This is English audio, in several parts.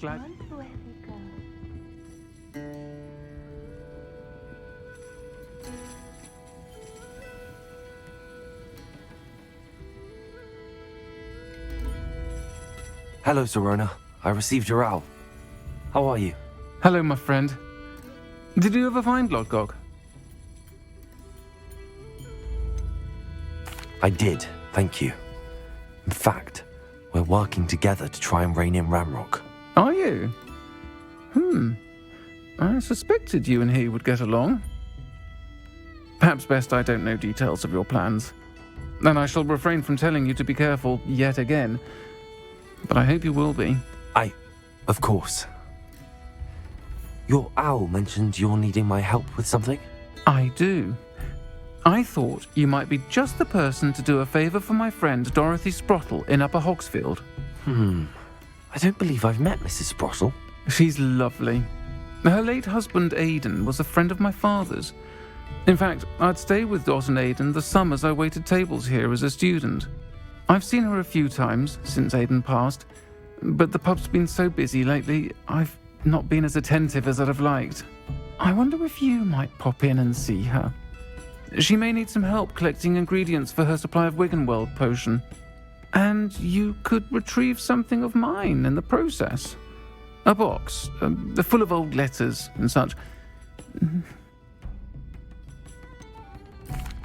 glad... Where we go. Hello, Sirona. I received your owl. How are you? Hello, my friend. Did you ever find Lodgok? I did, thank you. In fact, we're working together to try and rein in Ramrock. Are you? I suspected you and he would get along. Perhaps best I don't know details of your plans. And I shall refrain from telling you to be careful yet again. But I hope you will be. Of course. Your owl mentioned you're needing my help with something? I do. I thought you might be just the person to do a favour for my friend Dorothy Sprottle in Upper Hogsfield. I don't believe I've met Mrs. Sprottle. She's lovely. Her late husband Aidan was a friend of my father's. In fact, I'd stay with Dot and Aidan the summers I waited tables here as a student. I've seen her a few times since Aidan passed, but the pub's been so busy lately, I've not been as attentive as I'd have liked. I wonder if you might pop in and see her. She may need some help collecting ingredients for her supply of Wiggenweld potion. And you could retrieve something of mine in the process. A box, full of old letters and such.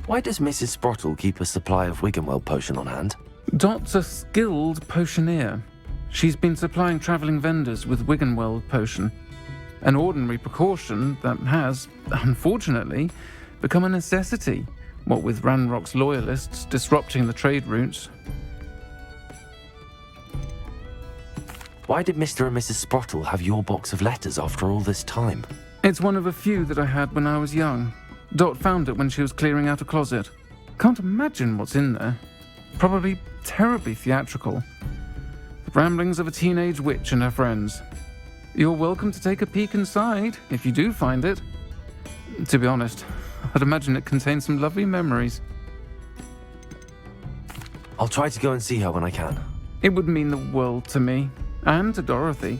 Why does Mrs. Sprottle keep a supply of Wiggenweld potion on hand? Dot's a skilled potioneer. She's been supplying travelling vendors with Wiggenweld potion. An ordinary precaution that has, unfortunately, become a necessity, what with Ranrock's loyalists disrupting the trade routes. Why did Mr. and Mrs. Sprottle have your box of letters after all this time? It's one of a few that I had when I was young. Dot found it when she was clearing out a closet. Can't imagine what's in there. Probably terribly theatrical. The ramblings of a teenage witch and her friends. You're welcome to take a peek inside, if you do find it. To be honest, I'd imagine it contains some lovely memories. I'll try to go and see her when I can. It would mean the world to me, and to Dorothy.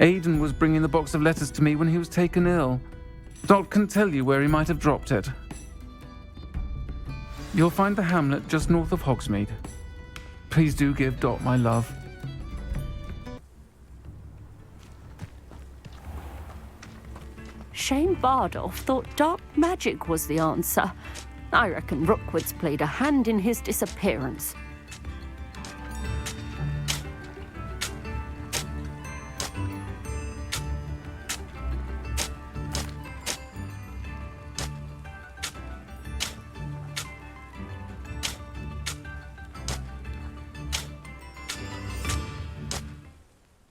Aidan was bringing the box of letters to me when he was taken ill. Dot can tell you where he might have dropped it. You'll find the hamlet just north of Hogsmeade. Please do give Dot my love. Shane Bardolph thought dark magic was the answer. I reckon Rookwood's played a hand in his disappearance.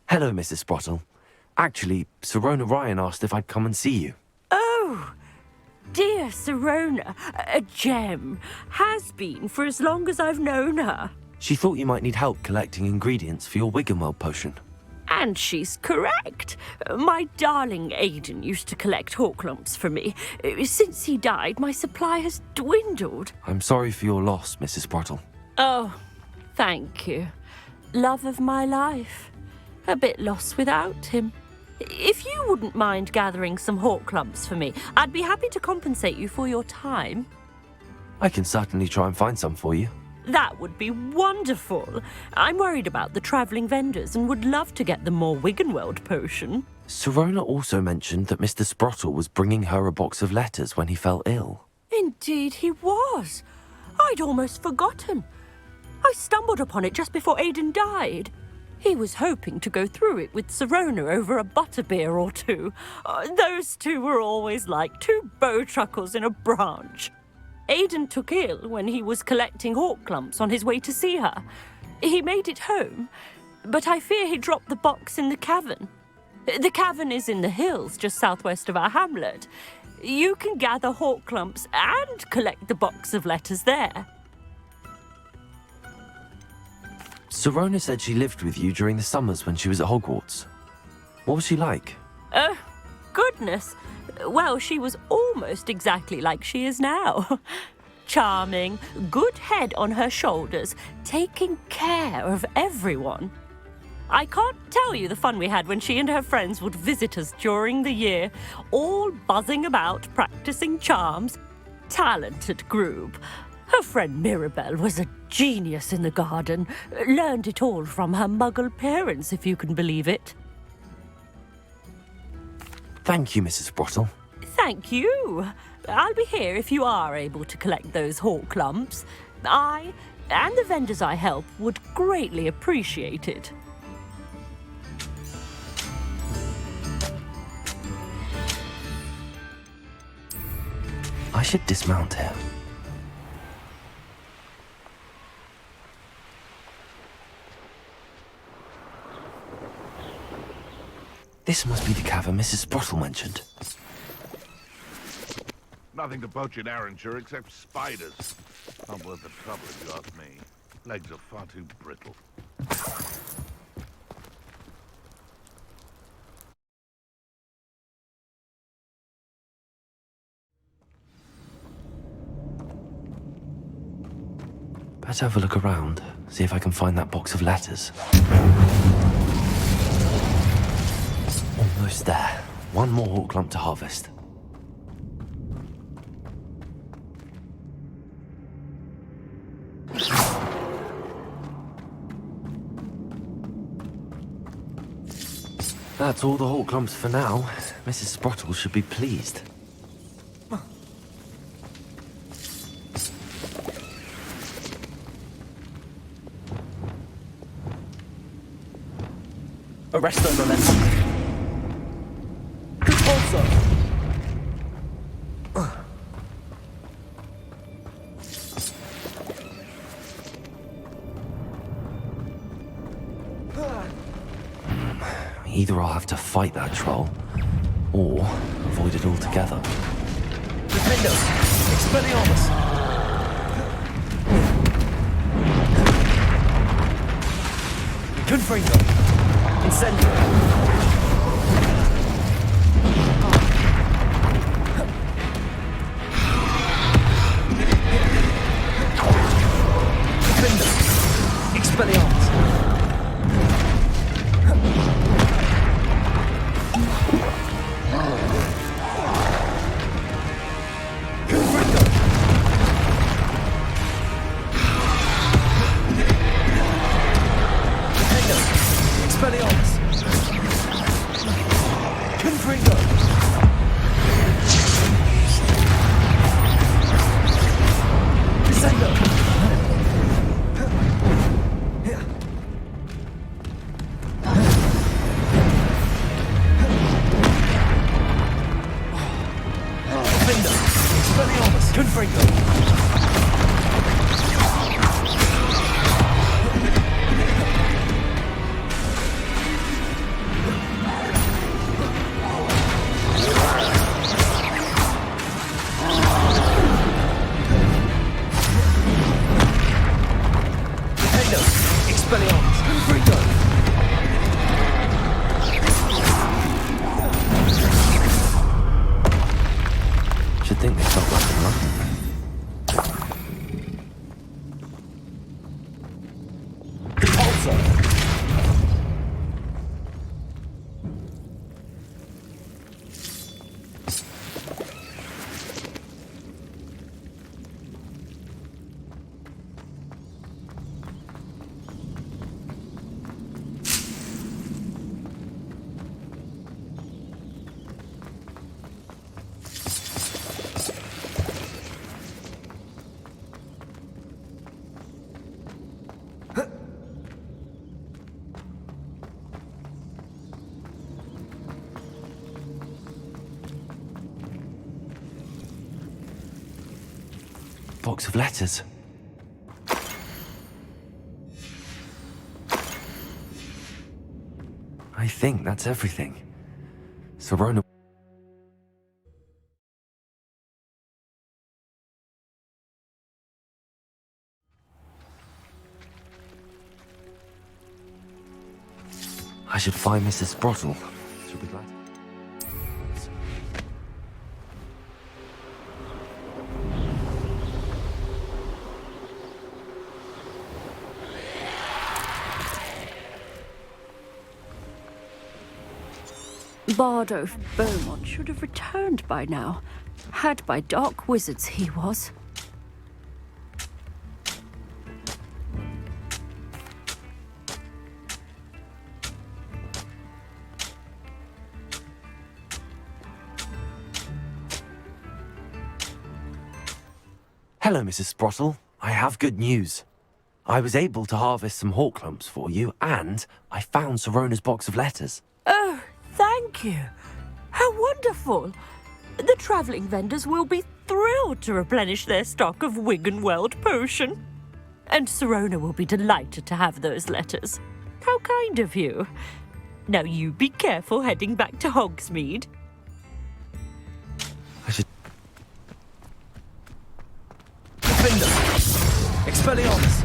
Hello, Mrs. Sprottle. Actually, Sirona Ryan asked if I'd come and see you. Oh, dear Sirona, a gem. Has been for as long as I've known her. She thought you might need help collecting ingredients for your Wiggenweld potion. And she's correct. My darling Aidan used to collect hawklumps for me. Since he died, my supply has dwindled. I'm sorry for your loss, Mrs. Sprottle. Oh, thank you. Love of my life. A bit lost without him. If you wouldn't mind gathering some hawklumps for me, I'd be happy to compensate you for your time. I can certainly try and find some for you. That would be wonderful. I'm worried about the travelling vendors and would love to get them more Wiggenweld potion. Sirona also mentioned that Mr. Sprottle was bringing her a box of letters when he fell ill. Indeed he was. I'd almost forgotten. I stumbled upon it just before Aidan died. He was hoping to go through it with Sirona over a butterbeer or two. Those two were always like two bowtruckles in a branch. Aidan took ill when he was collecting hawklumps on his way to see her. He made it home, but I fear he dropped the box in the cavern. The cavern is in the hills just southwest of our hamlet. You can gather hawklumps and collect the box of letters there. Sirona said she lived with you during the summers when she was at Hogwarts. What was she like? Oh, goodness. Well, she was almost exactly like she is now. Charming, good head on her shoulders, taking care of everyone. I can't tell you the fun we had when she and her friends would visit us during the year, all buzzing about, practicing charms. Talented group. Her friend Mirabelle was a genius in the garden. Learned it all from her muggle parents, if you can believe it. Thank you, Mrs. Brottle. Thank you. I'll be here if you are able to collect those hawk lumps. I, and the vendors I help, would greatly appreciate it. I should dismount here. This must be the cavern Mrs. Brottle mentioned. Nothing to poach in Arranshire except spiders. Not worth the trouble if you ask me. Legs are far too brittle. Better have a look around, see if I can find that box of letters. Almost there. One more hawk lump to harvest. That's all the hawk lumps for now. Mrs. Sprottle should be pleased. Arrest those momentum. Also. Either I'll have to fight that troll, or avoid it altogether. Defendo! Expelliarmus! Confringo! Incendio! Defendo! Expelliarmus! Should think they felt like enough. Box of letters. I think that's everything. Serona. I should find Mrs. Sprottle. She'll be glad. Bardo Beaumont should have returned by now. Had by dark wizards he was. Hello, Mrs. Sprottle. I have good news. I was able to harvest some hawk lumps for you, and I found Sorona's box of letters. Oh, thank you. How wonderful. The travelling vendors will be thrilled to replenish their stock of Wiggenweld potion. And Sirona will be delighted to have those letters. How kind of you. Now you be careful heading back to Hogsmeade. I should... Defender! Expelliarmus!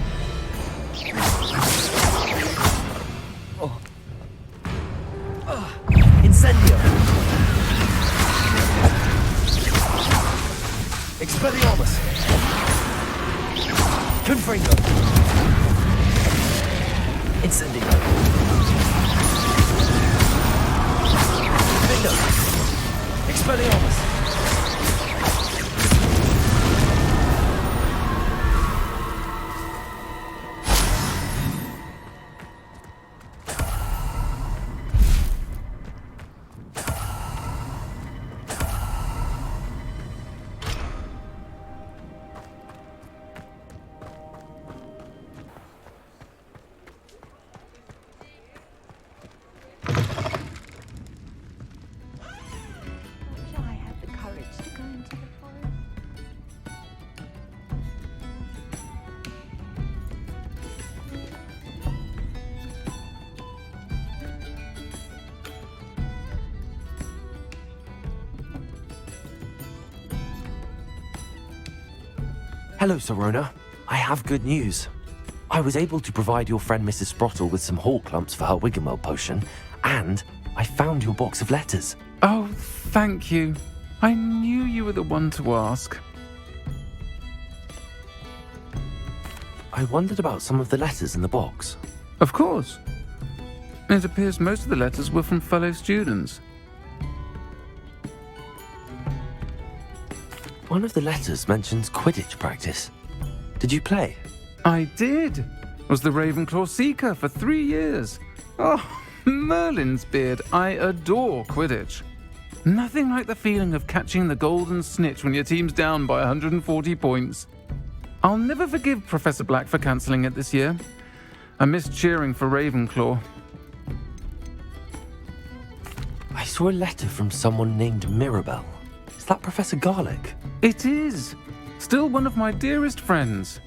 Incendio! Expelliarmus! Confringo! Incendio! Defender! Expelliarmus! I had the courage to go into the forest. Hello, Sirona. I have good news. I was able to provide your friend Mrs. Sprottle with some hawk lumps for her Wiggenweld potion, and I found your box of letters. Oh, thank you. I knew you were the one to ask. I wondered about some of the letters in the box. Of course. It appears most of the letters were from fellow students. One of the letters mentions Quidditch practice. Did you play? I did. Was the Ravenclaw Seeker for 3 years. Oh, Merlin's beard. I adore Quidditch. Nothing like the feeling of catching the golden snitch when your team's down by 140 points. I'll never forgive Professor Black for cancelling it this year. I missed cheering for Ravenclaw. I saw a letter from someone named Mirabelle. Is that Professor Garlick? It is. Still one of my dearest friends.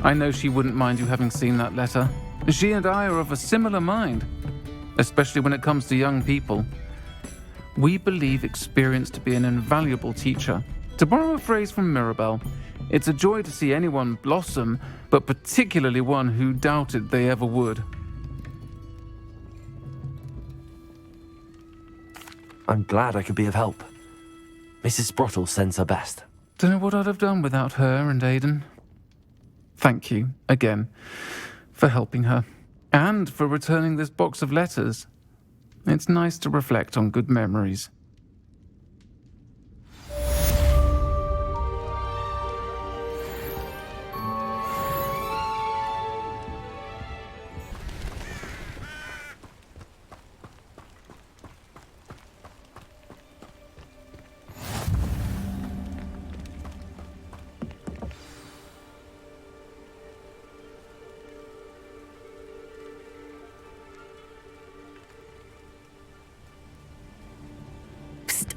I know she wouldn't mind you having seen that letter. She and I are of a similar mind, especially when it comes to young people. We believe experience to be an invaluable teacher. To borrow a phrase from Mirabelle, it's a joy to see anyone blossom, but particularly one who doubted they ever would. I'm glad I could be of help. Mrs. Sprottle sends her best. Don't know what I'd have done without her and Aidan. Thank you, again, for helping her, and for returning this box of letters. It's nice to reflect on good memories.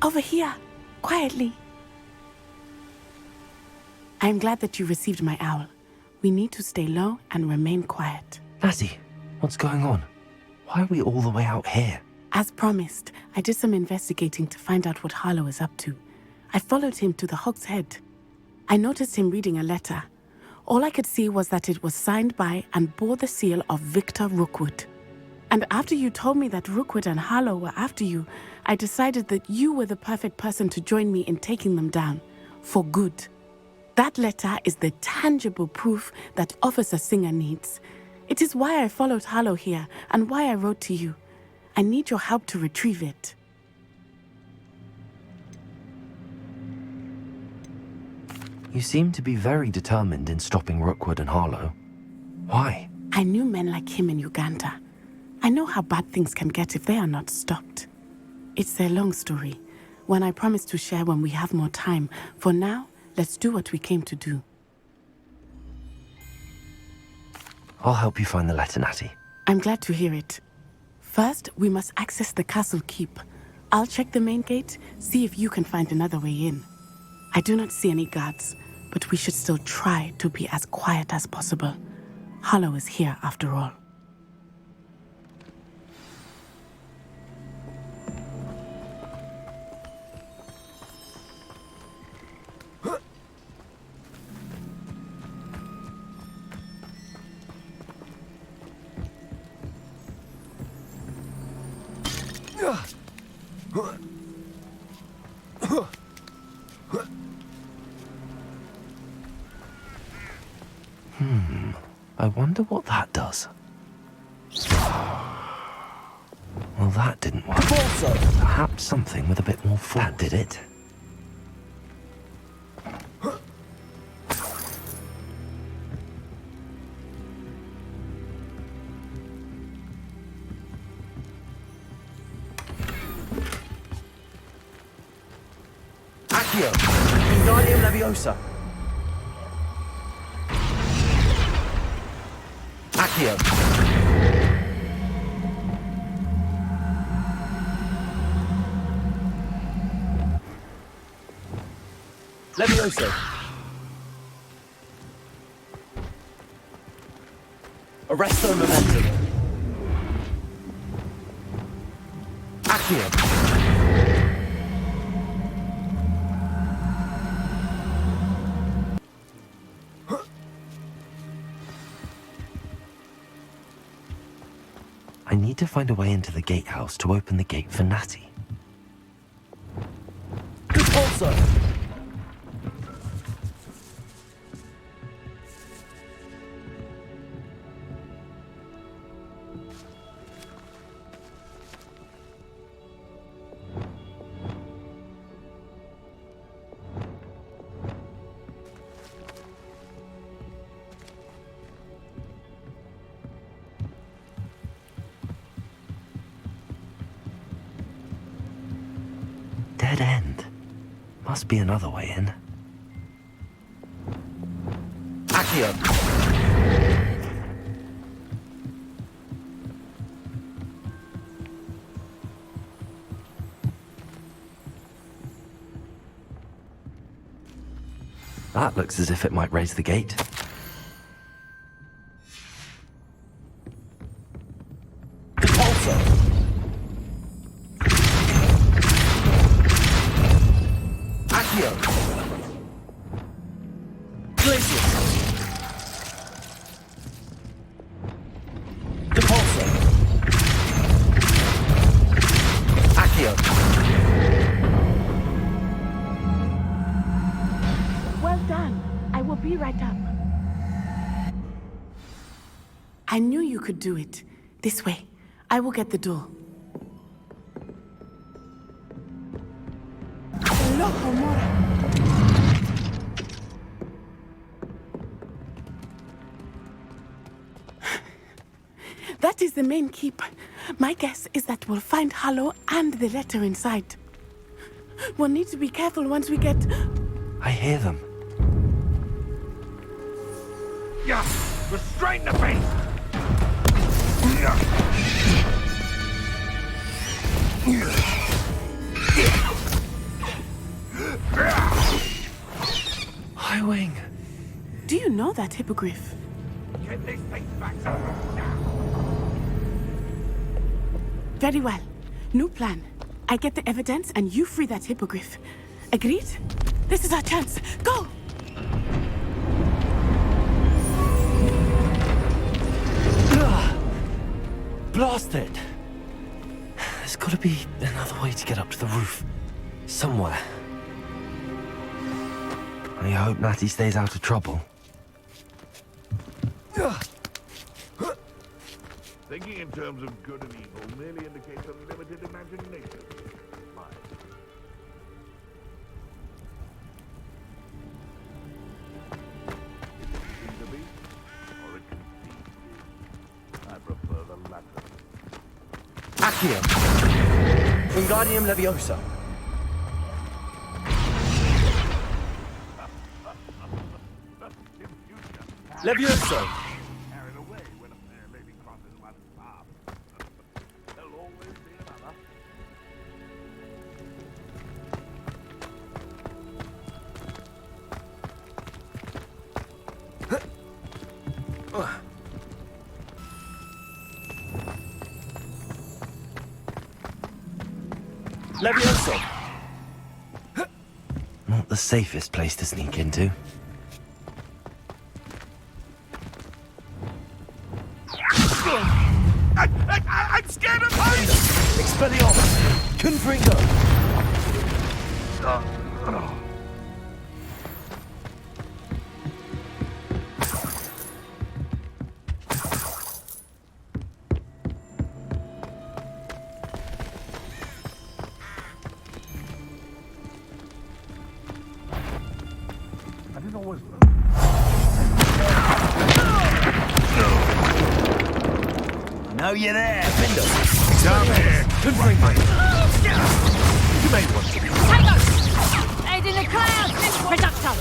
Over here, quietly. I am glad that you received my owl. We need to stay low and remain quiet. Lassie, what's going on? Why are we all the way out here? As promised, I did some investigating to find out what Harlow is up to. I followed him to the Hog's Head. I noticed him reading a letter. All I could see was that it was signed by and bore the seal of Victor Rookwood. And after you told me that Rookwood and Harlow were after you, I decided that you were the perfect person to join me in taking them down. For good. That letter is the tangible proof that Officer Singer needs. It is why I followed Harlow here and why I wrote to you. I need your help to retrieve it. You seem to be very determined in stopping Rookwood and Harlow. Why? I knew men like him in Uganda. I know how bad things can get if they are not stopped. It's a long story, one I promise to share when we have more time. For now, let's do what we came to do. I'll help you find the letter, Natty. I'm glad to hear it. First, we must access the castle keep. I'll check the main gate, see if you can find another way in. I do not see any guards, but we should still try to be as quiet as possible. Harlow is here after all. I wonder what that does. Well, that didn't work. Also, Perhaps something with a bit more force. That did it. Accio. Wingardium Leviosa. Accio. Leviosa. Arresto Momentum. Accio. I need to find a way into the gatehouse to open the gate for Natty. Also. Dead end. Must be another way in. Accio. That looks as if it might raise the gate. Also. Accio. Glacius. Depulso. Accio. Well done. I will be right up. I knew you could do it. This way. I will get the door. That is the main keep. My guess is that we'll find Harlow and the letter inside. We'll need to be careful once we get... I hear them. Yeah! Restrain the beast! High Wing. Do you know that hippogriff? Get this thing back to now! Very well. New plan. I get the evidence and you free that hippogriff. Agreed? This is our chance. Go! Blasted! There's got to be another way to get up to the roof. Somewhere. I hope Natty stays out of trouble. Thinking in terms of good and evil merely indicates a limited imagination. Accio. Wingardium Levioso. Levioso. Carried away when a fair lady crosses one's path. There'll always be another. Levioso. Not the safest place to sneak into. I'm scared of heights! Expelliarmus. Confringo. I didn't always... Know you're there. Window. Down here! Confringo. You may want to be... Tango! Head in the clouds! Reducto!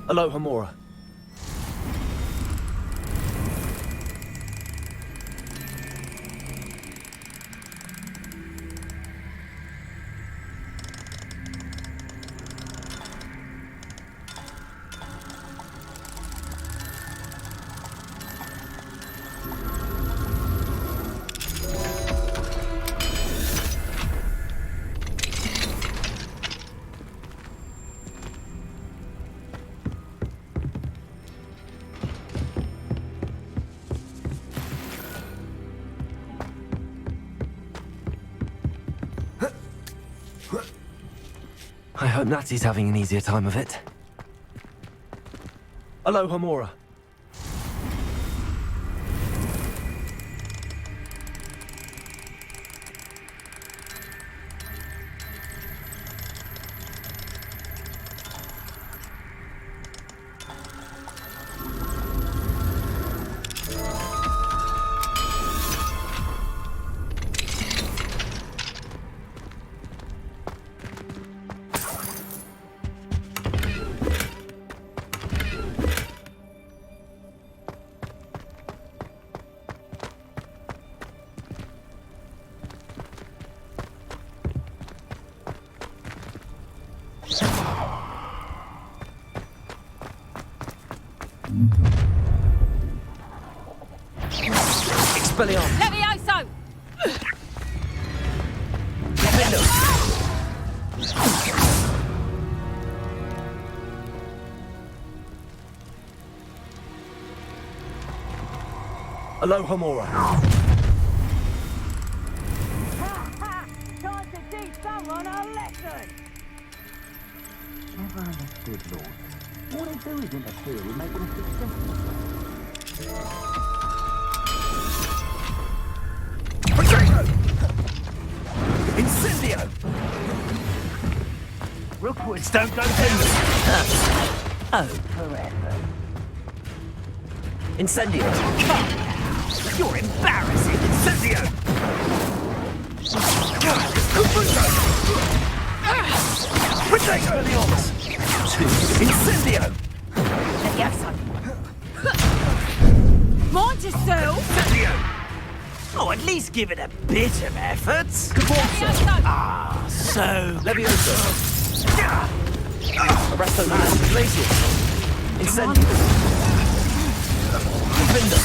Aloha Mora. I hope Natsy's having an easier time of it. Aloha Mora. Expelliarmus. Levioso! Window. Aloha Mora. Time to teach someone a lesson! Never understood, Lord. All they do is interfere with making us successful. Incendio! Rookwoods don't go tender. Oh, forever. Incendio! You're embarrassing. Incendio! Expelliarmus! Incendio! Levioso! Mind yourself! Incendio! Oh, at least give it a bit of effort. Levioso! Ah, so... Levioso! Arresto man! Glacius! Incendio! Vinda!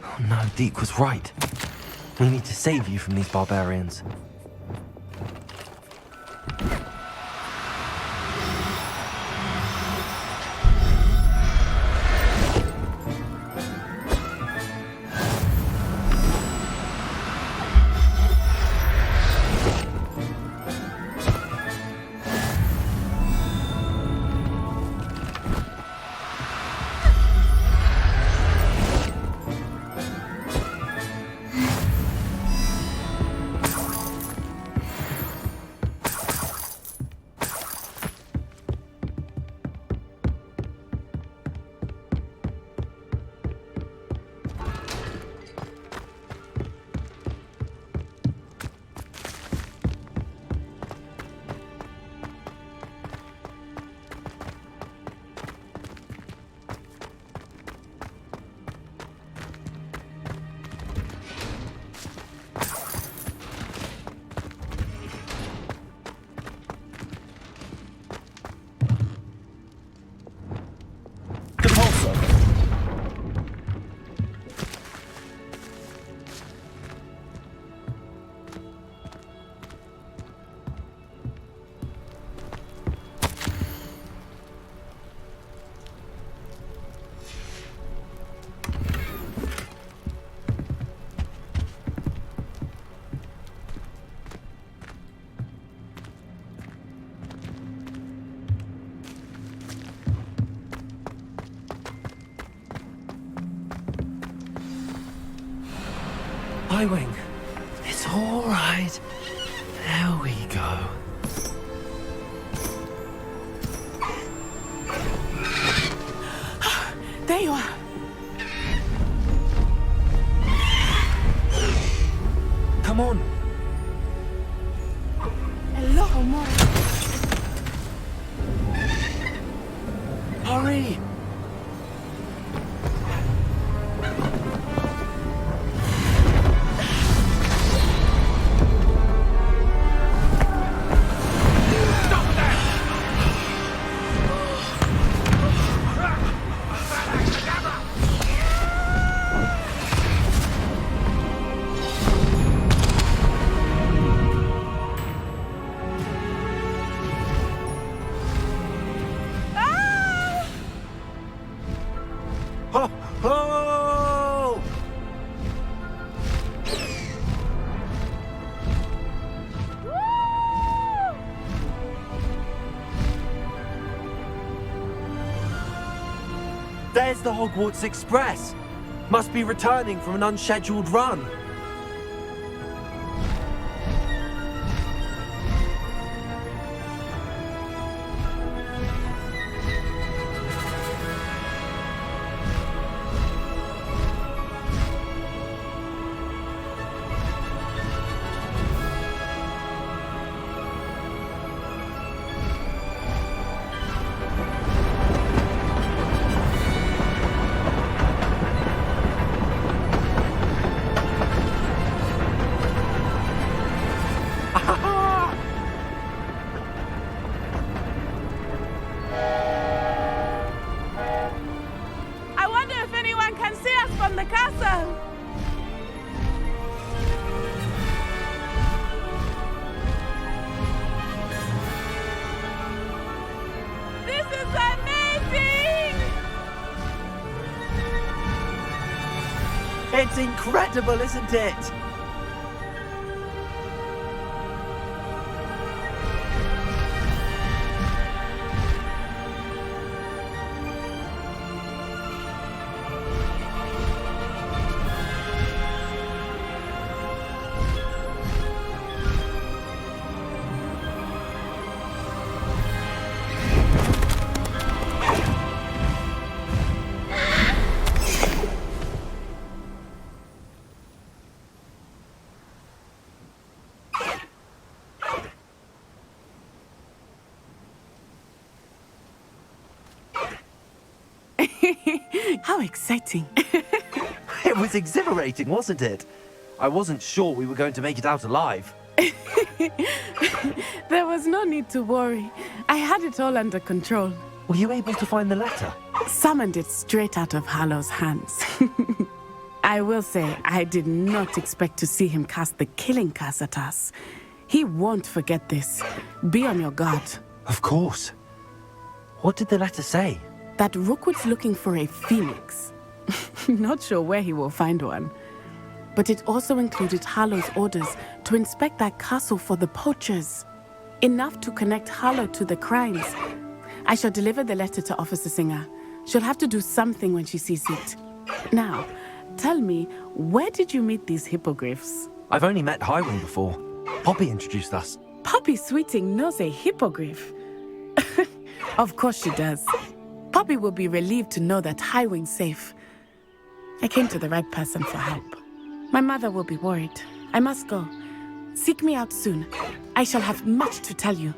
Oh no, Deke was right. We need to save you from these barbarians. Highwing, it's all right. There we go. There you are. Come on. Hello, Mora. Hurry. Ho, ho! There's the Hogwarts Express. Must be returning from an unscheduled run. I wonder if anyone can see us from the castle. This is amazing! It's incredible, isn't it? How exciting. It was exhilarating, wasn't it? I wasn't sure we were going to make it out alive. There was no need to worry. I had it all under control. Were you able to find the letter? Summoned it straight out of Harlow's hands. I will say, I did not expect to see him cast the killing curse at us. He won't forget this. Be on your guard. Of course. What did the letter say? That Rookwood's looking for a phoenix. Not sure where he will find one. But it also included Harlow's orders to inspect that castle for the poachers. Enough to connect Harlow to the crimes. I shall deliver the letter to Officer Singer. She'll have to do something when she sees it. Now, tell me, where did you meet these hippogriffs? I've only met Highwing before. Poppy introduced us. Poppy Sweeting knows a hippogriff. Of course she does. Poppy will be relieved to know that Highwing's safe. I came to the right person for help. My mother will be worried. I must go. Seek me out soon. I shall have much to tell you.